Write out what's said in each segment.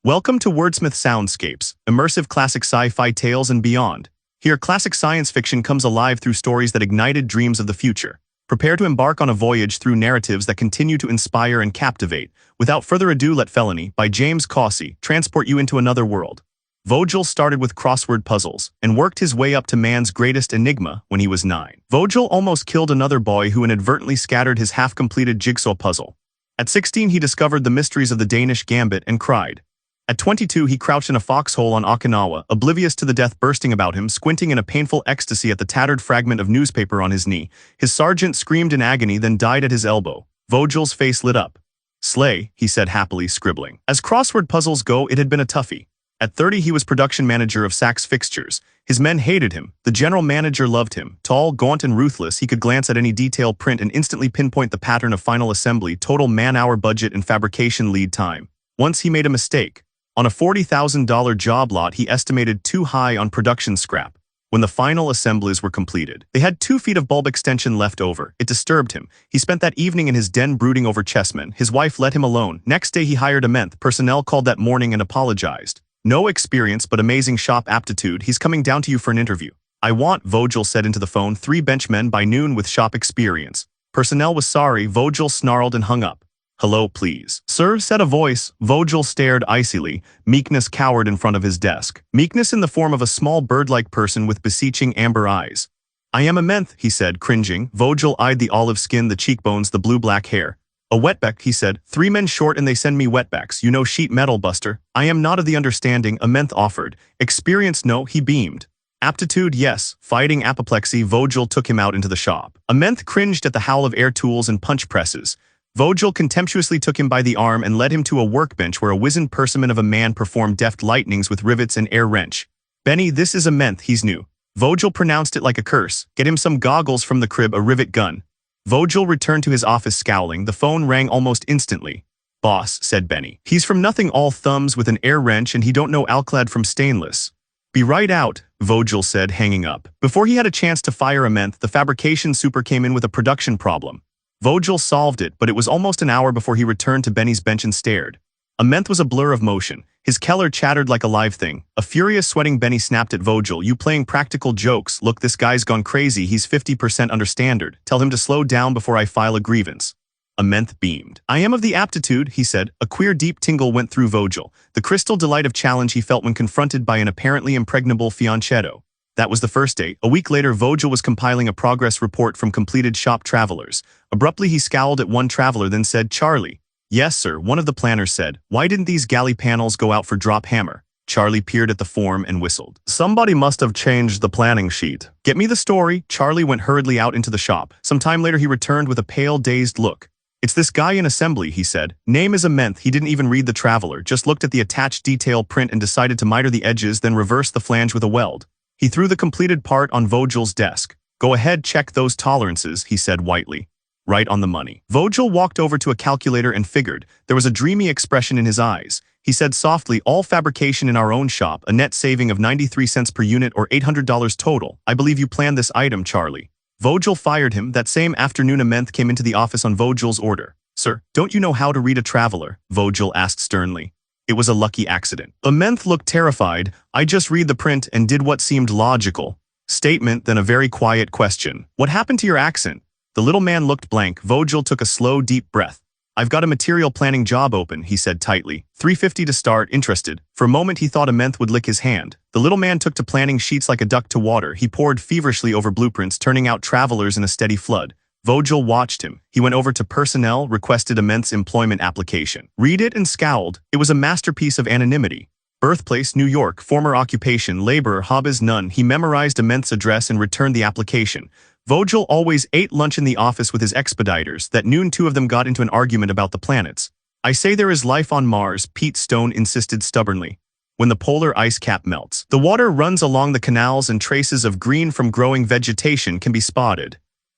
Welcome to Wordsmith Soundscapes, immersive classic sci-fi tales and beyond. Here, classic science fiction comes alive through stories that ignited dreams of the future. Prepare to embark on a voyage through narratives that continue to inspire and captivate. Without further ado, let FELONY, by James Causey, transport you into another world. Vogel started with crossword puzzles and worked his way up to man's greatest enigma when he was 9. Vogel almost killed another boy who inadvertently scattered his half-completed jigsaw puzzle. At 16, he discovered the mysteries of the Danish gambit and cried. At 22, he crouched in a foxhole on Okinawa, oblivious to the death bursting about him, squinting in a painful ecstasy at the tattered fragment of newspaper on his knee. His sergeant screamed in agony, then died at his elbow. Vogel's face lit up. "Slay," he said happily, scribbling. As crossword puzzles go, it had been a toughie. At 30, he was production manager of Saks Fixtures. His men hated him. The general manager loved him. Tall, gaunt, and ruthless, he could glance at any detail print and instantly pinpoint the pattern of final assembly, total man-hour budget, and fabrication lead time. Once he made a mistake. On a $40,000 job lot he estimated too high on production scrap. When the final assemblies were completed, they had 2 feet of bulb extension left over. It disturbed him. He spent that evening in his den brooding over chessmen. His wife let him alone. Next day he hired a menth. Personnel called that morning and apologized. "No experience but amazing shop aptitude. He's coming down to you for an interview." "I want," Vogel said into the phone, 3 benchmen by noon with shop experience. Personnel was sorry. Vogel snarled and hung up. "Hello, please." "Sir," said a voice. Vogel stared icily. Meekness cowered in front of his desk. Meekness in the form of a small bird-like person with beseeching amber eyes. "I am a menth," he said, cringing. Vogel eyed the olive skin, the cheekbones, the blue-black hair. "A wetback," he said. "3 men short and they send me wetbacks. You know, sheet metal buster." "I am not of the understanding," a menth offered. "Experience, no," he beamed. "Aptitude, yes." Fighting apoplexy, Vogel took him out into the shop. A menth cringed at the howl of air tools and punch presses. Vogel contemptuously took him by the arm and led him to a workbench where a wizened persimmon of a man performed deft lightnings with rivets and air wrench. "Benny, this is a menth, he's new." Vogel pronounced it like a curse. "Get him some goggles from the crib, a rivet gun." Vogel returned to his office scowling. The phone rang almost instantly. "Boss," said Benny. "He's from nothing, all thumbs with an air wrench, and he don't know alclad from stainless." "Be right out," Vogel said, hanging up. Before he had a chance to fire a menth, the fabrication super came in with a production problem. Vogel solved it, but it was almost an hour before he returned to Benny's bench and stared. A menth was a blur of motion. His Keller chattered like a live thing. A furious, sweating Benny snapped at Vogel. "You playing practical jokes? Look, this guy's gone crazy. He's 50% understandard. Tell him to slow down before I file a grievance." A menth beamed. "I am of the aptitude," he said. A queer, deep tingle went through Vogel, the crystal delight of challenge he felt when confronted by an apparently impregnable fianchetto. That was the first day. A week later, Vogel was compiling a progress report from completed shop travelers. Abruptly, he scowled at one traveler, then said, "Charlie." "Yes, sir," one of the planners said. "Why didn't these galley panels go out for drop hammer?" Charlie peered at the form and whistled. "Somebody must have changed the planning sheet." "Get me the story." Charlie went hurriedly out into the shop. Some time later, he returned with a pale, dazed look. "It's this guy in assembly," he said. "Name is a menth." He didn't even read the traveler, just looked at the attached detail print and decided to miter the edges, then reverse the flange with a weld. He threw the completed part on Vogel's desk. "Go ahead, check those tolerances," he said whitely. "Right on the money." Vogel walked over to a calculator and figured. There was a dreamy expression in his eyes. He said softly, "All fabrication in our own shop, a net saving of 93 cents per unit or $800 total. I believe you planned this item, Charlie." Vogel fired him. That same afternoon, a menth came into the office on Vogel's order. "Sir, don't you know how to read a traveler?" Vogel asked sternly. "It was a lucky accident." The menth looked terrified. "I just read the print and did what seemed logical." Statement, then a very quiet question. "What happened to your accent?" The little man looked blank. Vogel took a slow, deep breath. "I've got a material planning job open," he said tightly. $350 to start, interested." For a moment he thought a menth would lick his hand. The little man took to planning sheets like a duck to water. He pored feverishly over blueprints, turning out travelers in a steady flood. Vogel watched him. He went over to personnel, requested a menth's employment application. Read it and scowled. It was a masterpiece of anonymity. Birthplace, New York. Former occupation, laborer. Hobbies, none. He memorized a menth's address and returned the application. Vogel always ate lunch in the office with his expediters. That noon, 2 of them got into an argument about the planets. "I say there is life on Mars," Pete Stone insisted stubbornly. "When the polar ice cap melts, the water runs along the canals and traces of green from growing vegetation can be spotted."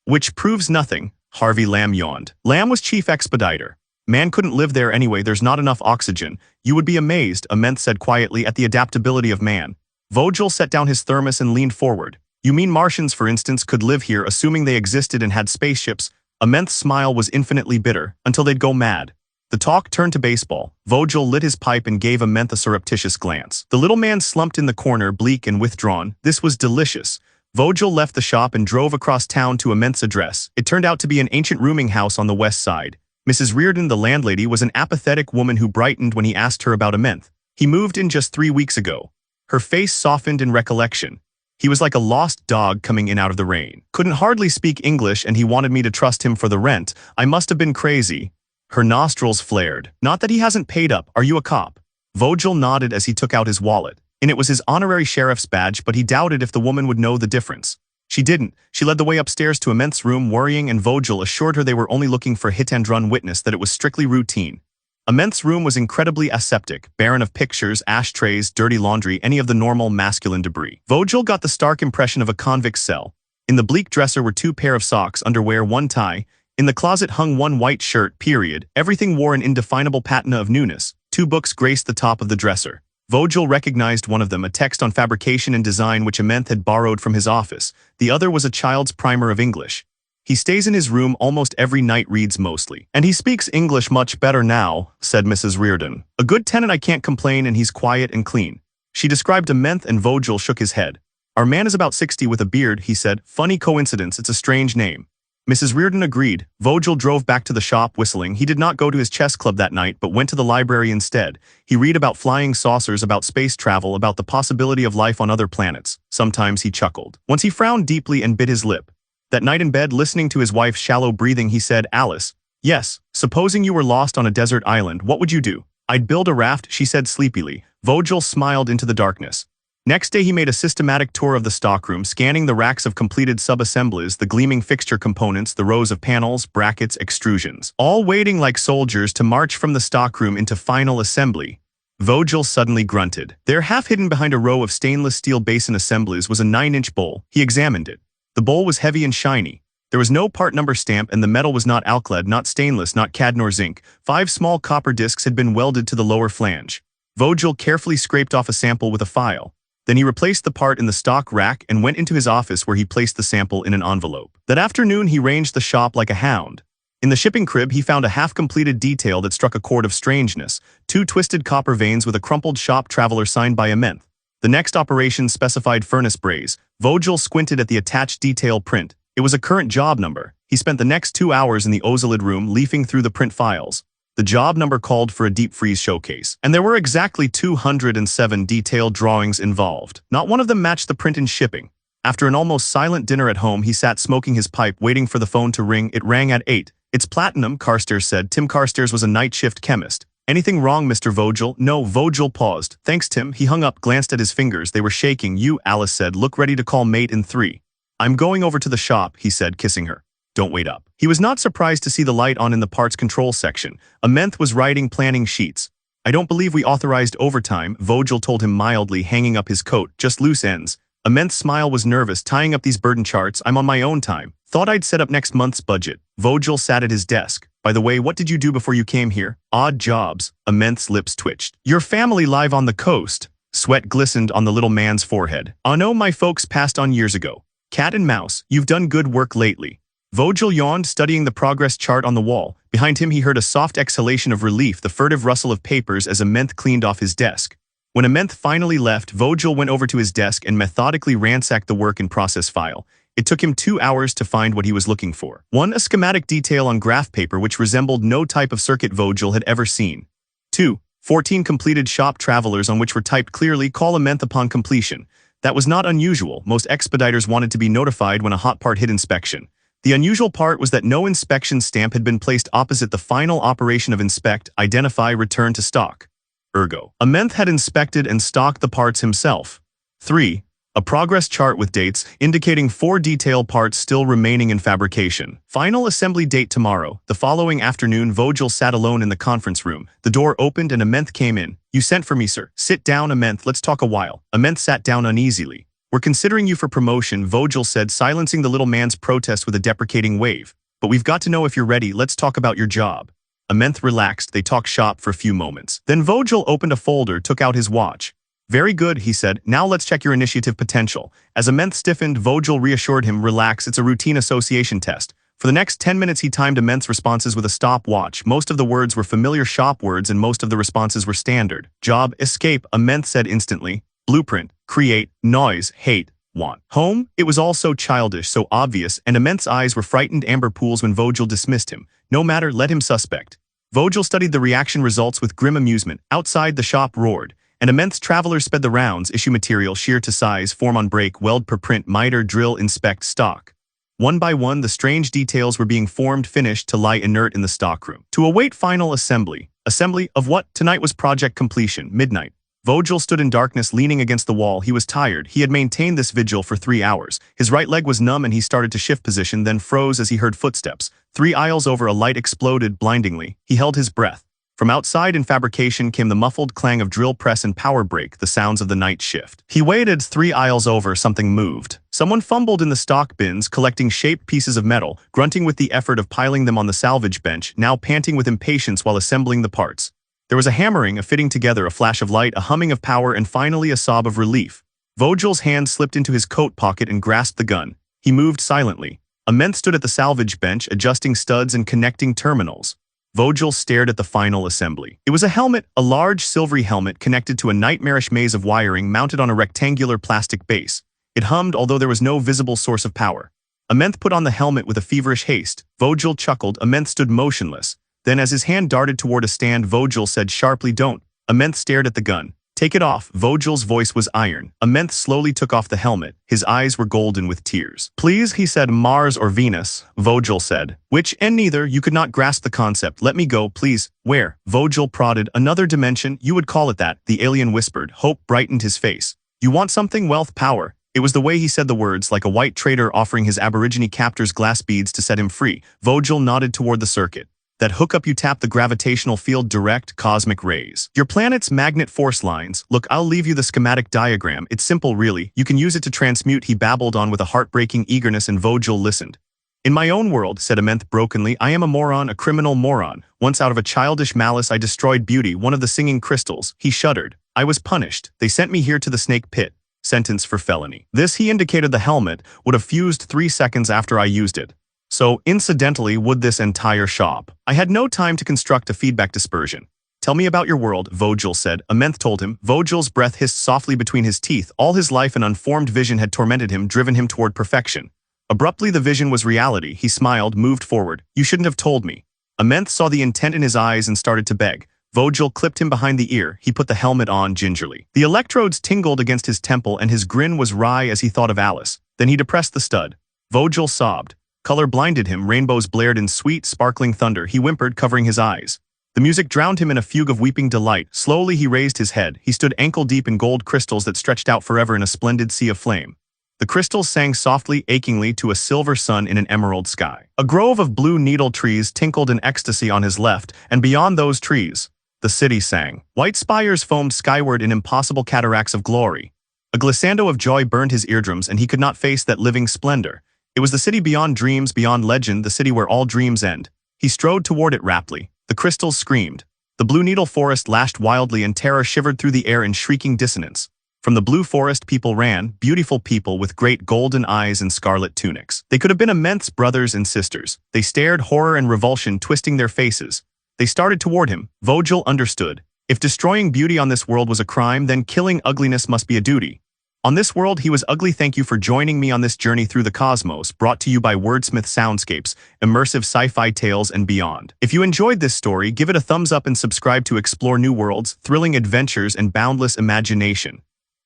"Which proves nothing," Harvey Lamb yawned. Lamb was chief expediter. "Man couldn't live there anyway, there's not enough oxygen." "You would be amazed," a menth said quietly, "at the adaptability of man." Vogel set down his thermos and leaned forward. "You mean Martians, for instance, could live here, assuming they existed and had spaceships?" A menth's smile was infinitely bitter, "until they'd go mad." The talk turned to baseball. Vogel lit his pipe and gave Amenth a surreptitious glance. The little man slumped in the corner, bleak and withdrawn. This was delicious. Vogel left the shop and drove across town to Amenth's address. It turned out to be an ancient rooming house on the west side. Mrs. Reardon, the landlady, was an apathetic woman who brightened when he asked her about Amenth. He moved in just 3 weeks ago. Her face softened in recollection. He was like a lost dog coming in out of the rain. Couldn't hardly speak English and he wanted me to trust him for the rent. I must have been crazy. Her nostrils flared. Not that he hasn't paid up. Are you a cop? Vogel nodded as he took out his wallet. In it was his honorary sheriff's badge, but he doubted if the woman would know the difference. She didn't. She led the way upstairs to Amenth's room, worrying, and Vogel assured her they were only looking for a hit-and-run witness, that it was strictly routine. Amenth's room was incredibly aseptic, barren of pictures, ashtrays, dirty laundry, any of the normal masculine debris. Vogel got the stark impression of a convict's cell. In the bleak dresser were 2 pair of socks, underwear, 1 tie. In the closet hung 1 white shirt, period. Everything wore an indefinable patina of newness. 2 books graced the top of the dresser. Vogel recognized one of them, a text on fabrication and design which Amenth had borrowed from his office. The other was a child's primer of English. He stays in his room almost every night, reads mostly. And he speaks English much better now, said Mrs. Reardon. A good tenant, I can't complain, and he's quiet and clean. She described Amenth and Vogel shook his head. Our man is about 60 with a beard, he said. Funny coincidence, it's a strange name. Mrs. Reardon agreed. Vogel drove back to the shop whistling. He did not go to his chess club that night, but went to the library instead. He read about flying saucers, about space travel, about the possibility of life on other planets. Sometimes he chuckled. Once he frowned deeply and bit his lip. That night in bed, listening to his wife's shallow breathing, he said, Alice, yes, supposing you were lost on a desert island, what would you do? I'd build a raft, she said sleepily. Vogel smiled into the darkness. Next day he made a systematic tour of the stockroom, scanning the racks of completed sub-assemblies, the gleaming fixture components, the rows of panels, brackets, extrusions, all waiting like soldiers to march from the stockroom into final assembly. Vogel suddenly grunted. There, half hidden behind a row of stainless steel basin assemblies, was a 9-inch bowl. He examined it. The bowl was heavy and shiny. There was no part number stamp, and the metal was not alklad, not stainless, not cad nor zinc. 5 small copper discs had been welded to the lower flange. Vogel carefully scraped off a sample with a file. Then he replaced the part in the stock rack and went into his office, where he placed the sample in an envelope. That afternoon he ranged the shop like a hound. In the shipping crib he found a half-completed detail that struck a chord of strangeness, 2 twisted copper vanes with a crumpled shop traveler signed by Amenth. The next operation specified furnace braze. Vogel squinted at the attached detail print. It was a current job number. He spent the next 2 hours in the Ozolid room leafing through the print files. The job number called for a deep freeze showcase, and there were exactly 207 detailed drawings involved. Not one of them matched the print in shipping. After an almost silent dinner at home, he sat smoking his pipe, waiting for the phone to ring. It rang at 8. It's platinum, Carstairs said. Tim Carstairs was a night shift chemist. Anything wrong, Mr. Vogel? No. Vogel paused. Thanks, Tim. He hung up, glanced at his fingers. They were shaking. You, Alice said. Look ready to call mate in 3. I'm going over to the shop, he said, kissing her. Don't wait up. He was not surprised to see the light on in the parts control section. Amenth was writing planning sheets. I don't believe we authorized overtime, Vogel told him mildly, hanging up his coat. Just loose ends. Amenth's smile was nervous. Tying up these burden charts. I'm on my own time. Thought I'd set up next month's budget. Vogel sat at his desk. By the way, what did you do before you came here? Odd jobs. Amenth's lips twitched. Your family live on the coast. Sweat glistened on the little man's forehead. Oh no, my folks passed on years ago. Cat and mouse, you've done good work lately. Vogel yawned, studying the progress chart on the wall. Behind him he heard a soft exhalation of relief, the furtive rustle of papers as Amenth cleaned off his desk. When Amenth finally left, Vogel went over to his desk and methodically ransacked the work in process file. It took him 2 hours to find what he was looking for. 1. A schematic detail on graph paper which resembled no type of circuit Vogel had ever seen. 2. 14 completed shop travelers on which were typed clearly, call Amenth upon completion. That was not unusual. Most expediters wanted to be notified when a hot part hit inspection. The unusual part was that no inspection stamp had been placed opposite the final operation of inspect, identify, return to stock. Ergo, Amenth had inspected and stocked the parts himself. 3. A progress chart with dates, indicating 4 detail parts still remaining in fabrication. Final assembly date tomorrow. The following afternoon, Vogel sat alone in the conference room. The door opened and Amenth came in. You sent for me, sir. Sit down, Amenth. Let's talk a while. Amenth sat down uneasily. We're considering you for promotion, Vogel said, silencing the little man's protest with a deprecating wave. But we've got to know if you're ready. Let's talk about your job. Amenth relaxed. They talked shop for a few moments. Then Vogel opened a folder, took out his watch. Very good, he said. Now let's check your initiative potential. As Amenth stiffened, Vogel reassured him, relax, it's a routine association test. For the next 10 minutes he timed immense responses with a stopwatch. Most of the words were familiar shop words and most of the responses were standard. Job, escape, immense said instantly. Blueprint, create, noise, hate, want. Home? It was all so childish, so obvious, and immense eyes were frightened amber pools when Vogel dismissed him. No matter, let him suspect. Vogel studied the reaction results with grim amusement. Outside, the shop roared, and immense travelers sped the rounds, issue material, shear to size, form on break, weld per print, miter, drill, inspect, stock. One by one, the strange details were being formed, finished, to lie inert in the stockroom. To await final assembly. Assembly of what? Tonight was project completion, midnight. Vogel stood in darkness, leaning against the wall. He was tired. He had maintained this vigil for 3 hours. His right leg was numb and he started to shift position, then froze as he heard footsteps. 3 aisles over, a light exploded blindingly. He held his breath. From outside in fabrication came the muffled clang of drill press and power brake, the sounds of the night shift. He waited. 3 aisles over, something moved. Someone fumbled in the stock bins, collecting shaped pieces of metal, grunting with the effort of piling them on the salvage bench, now panting with impatience while assembling the parts. There was a hammering, a fitting together, a flash of light, a humming of power, and finally a sob of relief. Vogel's hand slipped into his coat pocket and grasped the gun. He moved silently. Immense stood at the salvage bench, adjusting studs and connecting terminals. Vogel stared at the final assembly. It was a helmet, a large silvery helmet connected to a nightmarish maze of wiring mounted on a rectangular plastic base. It hummed, although there was no visible source of power. Immense put on the helmet with a feverish haste. Vogel chuckled. Immense stood motionless. Then as his hand darted toward a stand, Vogel said sharply, "Don't." Immense stared at the gun. "Take it off." Vogel's voice was iron. Immense slowly took off the helmet. His eyes were golden with tears. "Please," he said. "Mars or Venus," Vogel said. "Which and neither." "You could not grasp the concept. Let me go, please." "Where?" Vogel prodded. "Another dimension. You would call it that," the alien whispered. Hope brightened his face. "You want something? Wealth, power." It was the way he said the words, like a white trader offering his aborigine captors glass beads to set him free. Vogel nodded toward the circuit. "That hookup you tap the gravitational field, direct cosmic rays. Your planet's magnet force lines. Look, I'll leave you the schematic diagram. It's simple, really. You can use it to transmute," he babbled on with a heartbreaking eagerness, and Vogel listened. "In my own world," said Amenth brokenly, "I am a moron, a criminal moron. Once out of a childish malice I destroyed beauty, one of the singing crystals." He shuddered. "I was punished. They sent me here to the snake pit. Sentence for felony. This," he indicated the helmet, "would have fused 3 seconds after I used it. So, incidentally, would this entire shop. I had no time to construct a feedback dispersion." "Tell me about your world," Vogel said. Amenth told him. Vogel's breath hissed softly between his teeth. All his life an unformed vision had tormented him, driven him toward perfection. Abruptly the vision was reality. He smiled, moved forward. "You shouldn't have told me." Amenth saw the intent in his eyes and started to beg. Vogel clipped him behind the ear. He put the helmet on gingerly. The electrodes tingled against his temple and his grin was wry as he thought of Alice. Then he depressed the stud. Vogel sobbed. Color blinded him. Rainbows blared in sweet, sparkling thunder. He whimpered, covering his eyes. The music drowned him in a fugue of weeping delight. Slowly he raised his head. He stood ankle-deep in gold crystals that stretched out forever in a splendid sea of flame. The crystals sang softly, achingly, to a silver sun in an emerald sky. A grove of blue needle trees tinkled in ecstasy on his left, and beyond those trees, the city sang. White spires foamed skyward in impossible cataracts of glory. A glissando of joy burned his eardrums, and he could not face that living splendor. It was the city beyond dreams, beyond legend, the city where all dreams end. He strode toward it raptly. The crystals screamed. The blue needle forest lashed wildly and terror shivered through the air in shrieking dissonance. From the blue forest people ran, beautiful people with great golden eyes and scarlet tunics. They could have been immense brothers and sisters. They stared, horror and revulsion twisting their faces. They started toward him. Vogel understood. If destroying beauty on this world was a crime, then killing ugliness must be a duty. On this world he was ugly. Thank you for joining me on this journey through the cosmos, brought to you by Wordsmith Soundscapes, immersive sci-fi tales and beyond. If you enjoyed this story, give it a thumbs up and subscribe to explore new worlds, thrilling adventures, and boundless imagination.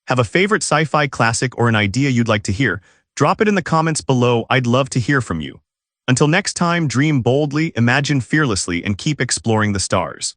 Have a favorite sci-fi classic or an idea you'd like to hear? Drop it in the comments below. I'd love to hear from you. Until next time, dream boldly, imagine fearlessly, and keep exploring the stars.